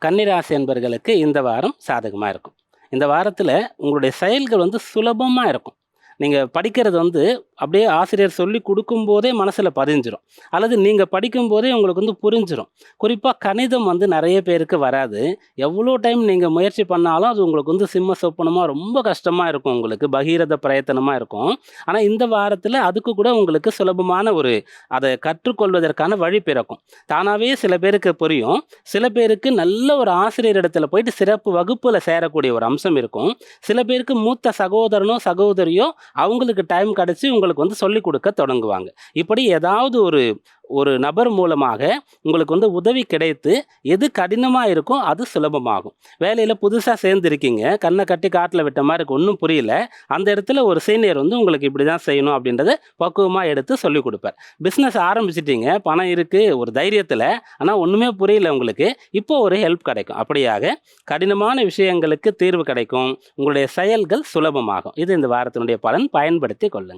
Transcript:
கன்னிராசி என்பர்களுக்கு இந்த வாரம் சாதகமாக இருக்கும். இந்த வாரத்தில் உங்களுடைய செயல்கள் சுலபமாக இருக்கும். நீங்கள் படிக்கிறது அப்படியே ஆசிரியர் சொல்லி கொடுக்கும்போதே மனசில் பதிஞ்சிரும். அல்லது நீங்கள் படிக்கும்போதே உங்களுக்கு புரிஞ்சிரும். குறிப்பாக கணிதம் நிறைய பேருக்கு வராது. எவ்வளோ டைம் நீங்கள் முயற்சி பண்ணாலும் அது உங்களுக்கு சிம்ம சொப்பனமாக ரொம்ப கஷ்டமாக இருக்கும். உங்களுக்கு பகீரத பிரயத்தனமாக இருக்கும். ஆனால் இந்த வாரத்தில் அதுக்கு கூட உங்களுக்கு சுலபமான அதை கற்றுக்கொள்வதற்கான வழி பிறக்கும். தானாகவே சில பேருக்கு புரியும். சில பேருக்கு நல்ல ஒரு ஆசிரியர் இடத்துல போயிட்டு சிறப்பு வகுப்பில் சேரக்கூடிய ஒரு அம்சம் இருக்கும். சில பேருக்கு மூத்த சகோதரனோ சகோதரியோ அவங்களுக்கு டைம் கிடச்சி உங்களுக்கு சொல்லிக் கொடுக்க தொடங்குவாங்க. இப்படி ஏதாவது ஒரு ஒரு நபர் மூலமாக உங்களுக்கு உதவி கிடைத்து எது கடினமாக இருக்கோ அது சுலபமாகும். வேலையில் புதுசாக சேர்ந்துருக்கீங்க, கண்ணை கட்டி காட்டில் விட்ட மாதிரி இருக்கு, ஒன்றும் புரியல. அந்த இடத்துல ஒரு சீனியர் உங்களுக்கு இப்படி தான் செய்யணும் அப்படின்றத பக்குவமாக எடுத்து சொல்லிக் கொடுப்பார். பிஸ்னஸ் ஆரம்பிச்சிட்டிங்க, பணம் இருக்குது ஒரு தைரியத்தில், ஆனால் ஒன்றுமே புரியல உங்களுக்கு. இப்போ ஒரு ஹெல்ப் கிடைக்கும். அப்படியாக கடினமான விஷயங்களுக்கு தீர்வு கிடைக்கும். உங்களுடைய செயல்கள் சுலபமாகும். இது இந்த வாரத்தினுடைய பலன். பயன்படுத்தி கொள்ளுங்கள்.